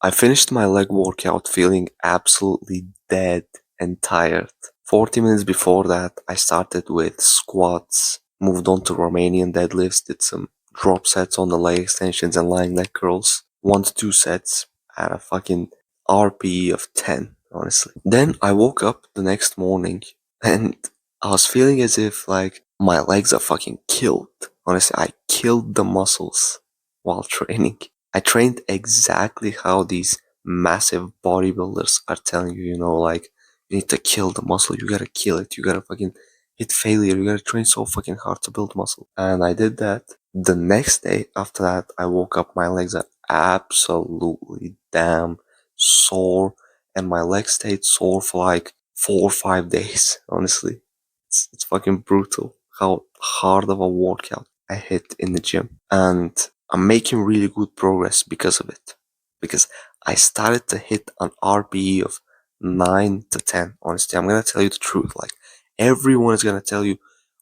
I finished my leg workout feeling absolutely dead and tired. 40 minutes before that, I started with squats, moved on to Romanian deadlifts, did some drop sets on the leg extensions and lying leg curls. 1 to 2 sets at a fucking RPE of 10, honestly. Then I woke up the next morning and I was feeling as if like my legs are fucking killed. Honestly, I killed the muscles while training. I trained exactly how these massive bodybuilders are telling you, like you need to kill the muscle, you gotta kill it, you gotta fucking hit failure, you gotta train so fucking hard to build muscle. And I did that. The next day after that, I woke up, my legs are absolutely damn sore, and my legs stayed sore for like 4 or 5 days, honestly. It's fucking brutal how hard of a workout I hit in the gym. And I'm making really good progress because of it. Because I started to hit an RPE of 9 to 10. Honestly, I'm gonna tell you the truth. Like, everyone is gonna tell you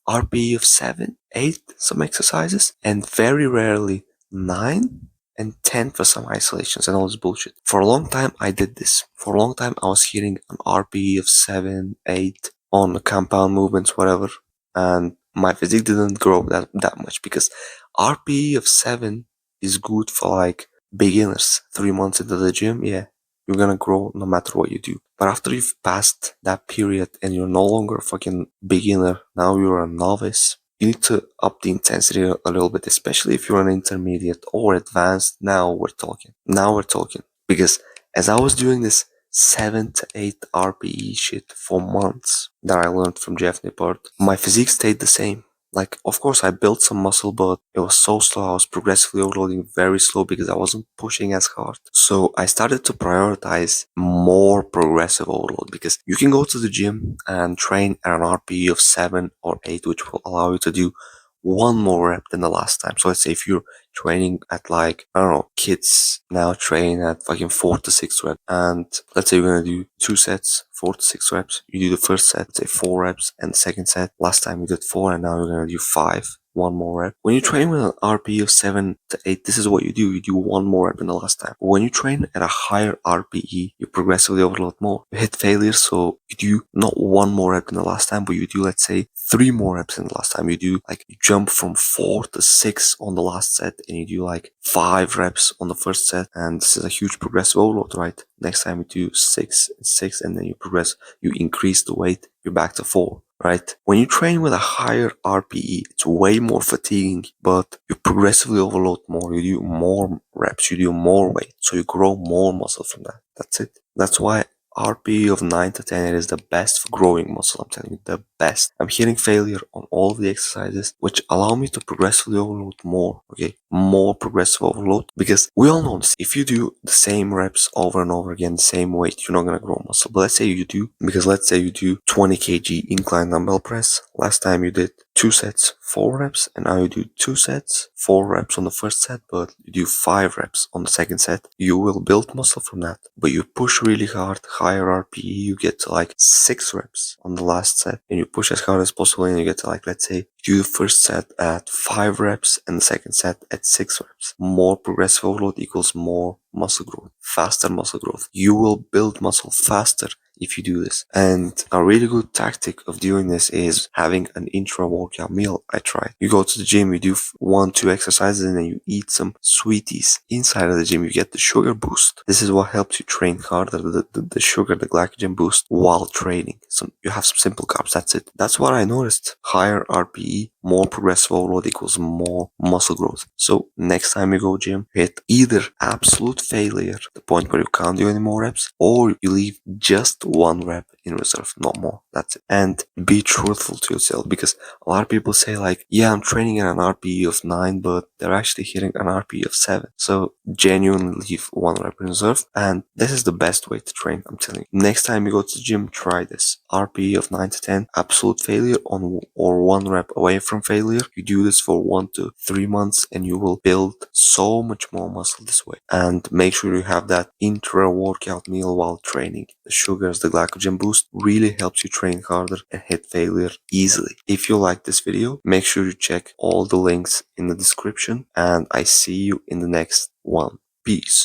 RPE of 7, 8, some exercises, and very rarely 9 and 10 for some isolations and all this bullshit. For a long time, I did this. For a long time, I was hitting an RPE of 7, 8 on the compound movements, whatever. And my physique didn't grow that much because RPE of 7 is good for like beginners. 3 months into the gym, yeah, you're gonna grow no matter what you do. But after you've passed that period and you're no longer a fucking beginner, now you're a novice, you need to up the intensity a little bit, especially if you're an intermediate or advanced. Now we're talking. Now we're talking. Because as I was doing this 7 to 8 RPE shit for months that I learned from Jeff Nippard, my physique stayed the same. Like, of course, I built some muscle, but it was so slow. I was progressively overloading very slow because I wasn't pushing as hard. So I started to prioritize more progressive overload because you can go to the gym and train at an RPE of 7 or 8, which will allow you to do one more rep than the last time. So let's say if you're training at like, I don't know, kids now train at fucking 4 to 6 reps. And let's say you're going to do 2 sets, 4 to 6 reps. You do the first set, say 4 reps, and the second set, last time you did 4, and now you're going to do 5. One more rep. When you train with an RPE of 7 to 8, this is what you do. You do one more rep than the last time. But when you train at a higher RPE, you progressively overload more. You hit failure, so you do not one more rep than the last time, but you do, let's say, 3 more reps than the last time. You do, like, you jump from 4 to 6 on the last set, and you do, like, 5 reps on the first set, and this is a huge progressive overload, right? Next time you do 6, 6, and then you progress, you increase the weight, you're back to 4. Right? When you train with a higher RPE, it's way more fatiguing, but you progressively overload more. You do more reps, you do more weight, so you grow more muscle from that. That's it. That's why RPE of 9 to 10 it is the best for growing muscle. I'm telling you, the best. I'm hitting failure on all of the exercises, which allow me to progressively overload more. Okay, more progressive overload, because we all know this. If you do the same reps over and over again, the same weight, you're not gonna grow muscle. But let's say you do, because let's say you do 20 kg incline dumbbell press. Last time you did 2 sets, 4 reps, and now you do 2 sets, 4 reps on the first set, but you do 5 reps on the second set. You will build muscle from that, but you push really hard, higher RPE, you get to like 6 reps on the last set, and you push as hard as possible, and you get to like, let's say, do the first set at 5 reps and the second set at 6 reps. More progressive overload equals more muscle growth, faster muscle growth. You will build muscle faster if you do this. And a really good tactic of doing this is having an intra workout meal. I tried. You go to the gym, you do 1-2 exercises, and then you eat some sweeties inside of the gym. You get the sugar boost. This is what helps you train harder, the sugar, the glycogen boost while training. So you have some simple carbs. That's it. That's what I noticed. Higher RPE, more progressive overload equals more muscle growth. So next time you go gym, hit either absolute failure, the point where you can't do any more reps, or you leave just 1 rep in reserve, not more. That's it. And be truthful to yourself, because a lot of people say like, yeah, I'm training at an RPE of 9, but they're actually hitting an RPE of 7. So genuinely leave 1 rep in reserve, and this is the best way to train, I'm telling you. Next time you go to the gym, try this. RPE of 9 to 10, absolute failure on or 1 rep away from failure. You do this for 1 to 3 months, and you will build so much more muscle this way. And make sure you have that intra workout meal while training. The sugars, the glycogen boost really helps you train harder and hit failure easily. If you like this video, make sure you check all the links in the description, and I see you in the next one. Peace.